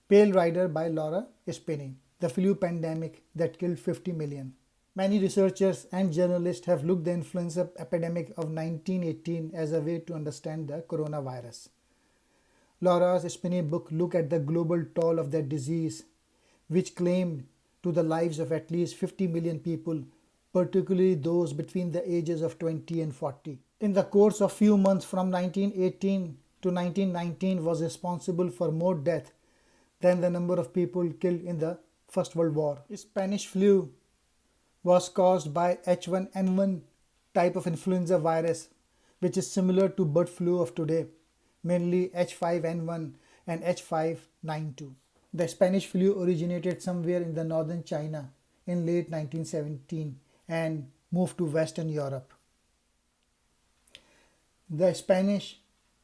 Pale Rider by Laura Spinney, the flu pandemic that killed 50 million. Many researchers and journalists have looked at the influenza epidemic of 1918 as a way to understand the coronavirus. Laura's Spinney book looked at the global toll of that disease, which claimed to the lives of at least 50 million people, particularly those between the ages of 20 and 40. In the course of few months from 1918 to 1919 was responsible for more death than the number of people killed in the First World War. Spanish flu was caused by H1N1 type of influenza virus, which is similar to bird flu of today, mainly H5N1 and H592. The Spanish flu originated somewhere in the northern China in late 1917 and moved to Western Europe. The Spanish,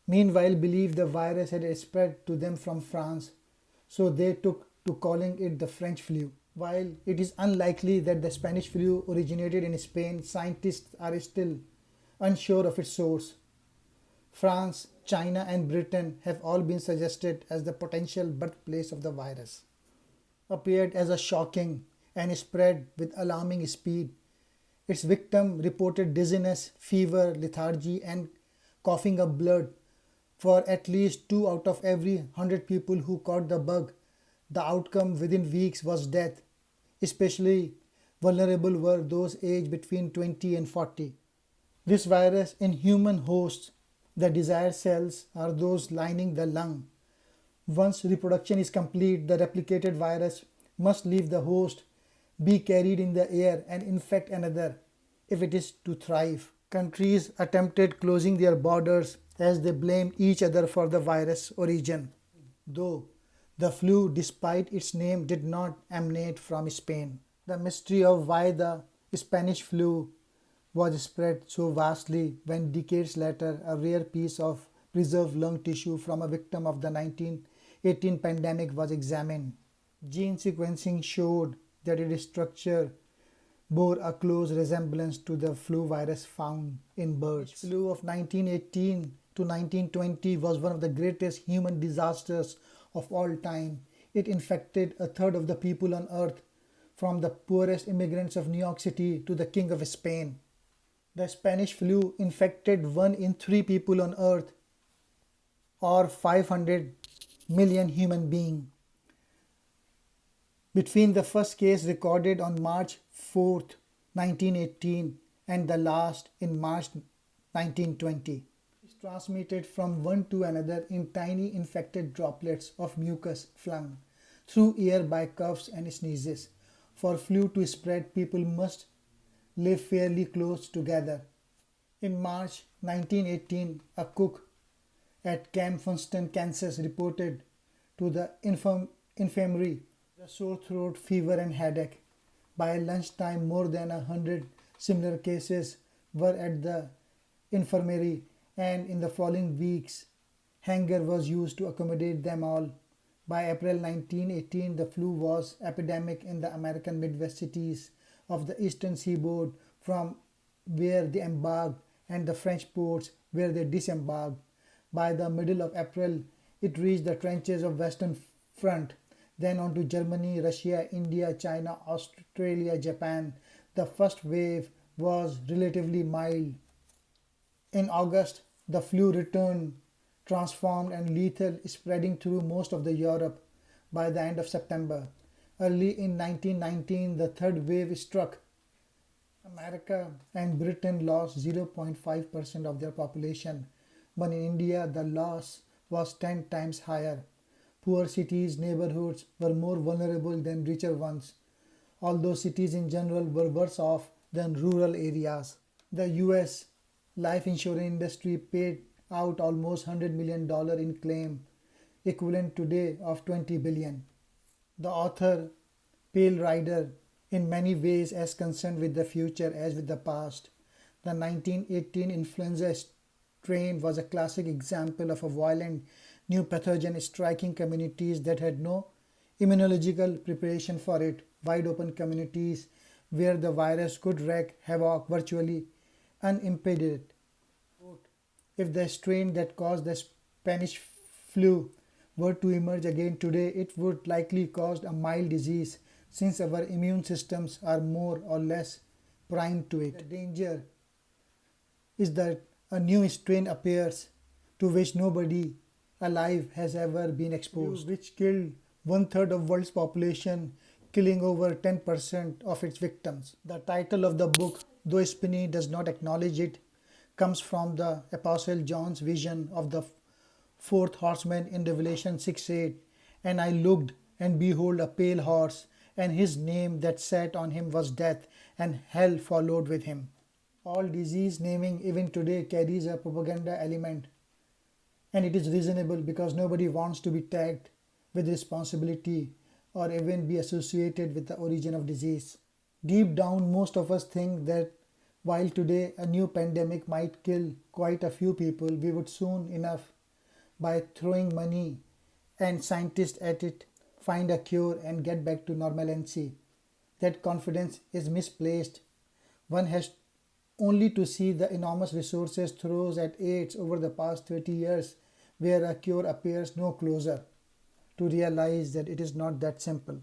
meanwhile, believed the virus had spread to them from France, so they took to calling it the French flu. While it is unlikely that the Spanish flu originated in Spain, scientists are still unsure of its source. France, China, and Britain have all been suggested as the potential birthplace of the virus. Appeared as a shocking and spread with alarming speed. Its victim reported dizziness, fever, lethargy, and coughing up blood. For at least 2 out of every 100 people who caught the bug, the outcome within weeks was death. Especially vulnerable were those aged between 20 and 40. This virus in human hosts, the desired cells are those lining the lung. Once reproduction is complete, the replicated virus must leave the host, be carried in the air, and infect another if it is to thrive. Countries attempted closing their borders as they blamed each other for the virus origin, though the flu, despite its name, did not emanate from Spain. The mystery of why the Spanish flu was spread so vastly when decades later a rare piece of preserved lung tissue from a victim of the 1918 pandemic was examined. Gene sequencing showed that its structure bore a close resemblance to the flu virus found in birds. The flu of 1918 to 1920 was one of the greatest human disasters of all time. It infected a third of the people on earth, from the poorest immigrants of New York City to the King of Spain. The Spanish flu infected 1 in 3 people on earth, or 500 million human beings. Between the first case recorded on March 4, 1918 and the last in March 1920. It's transmitted from one to another in tiny infected droplets of mucus flung through air by coughs and sneezes. For flu to spread, people must live fairly close together. In March 1918, a cook at Camp Funston, Kansas reported to the infirmary a sore throat, fever, and headache. By lunchtime, more than 100 similar cases were at the infirmary, and in the following weeks, hangar was used to accommodate them all. By April 1918, the flu was epidemic in the American Midwest cities of the eastern seaboard, from where they embarked, and the French ports where they disembarked. By the middle of April, it reached the trenches of Western Front, then on to Germany, Russia, India, China, Australia, Japan. The first wave was relatively mild. In August, the flu returned, transformed and lethal, spreading through most of the Europe by the end of September. Early in 1919, the third wave struck. America and Britain lost 0.5% of their population, but in India, the loss was 10 times higher. Poor cities' neighborhoods were more vulnerable than richer ones, although cities in general were worse off than rural areas. The US life insurance industry paid out almost $100 million in claim, equivalent today of $20 billion. The author, Pale Rider, in many ways as concerned with the future as with the past. The 1918 influenza strain was a classic example of a violent new pathogen striking communities that had no immunological preparation for it, wide open communities where the virus could wreak havoc virtually unimpeded. If the strain that caused the Spanish flu were to emerge again today, it would likely cause a mild disease since our immune systems are more or less primed to it. The danger is that a new strain appears to which nobody alive has ever been exposed, which killed one third of world's population, killing over 10% of its victims. The title of the book, though Spinney does not acknowledge it, comes from the Apostle John's vision of the fourth horseman in Revelation 6:8. And I looked, and behold, a pale horse, and his name that sat on him was Death, and hell followed with him. All disease naming even today carries a propaganda element, and it is reasonable because nobody wants to be tagged with responsibility or even be associated with the origin of disease. Deep down, most of us think that while today a new pandemic might kill quite a few people, we would soon enough, by throwing money and scientists at it, find a cure and get back to normalcy. That confidence is misplaced. One has only to see the enormous resources thrown at AIDS over the past 30 years, where a cure appears no closer, to realize that it is not that simple.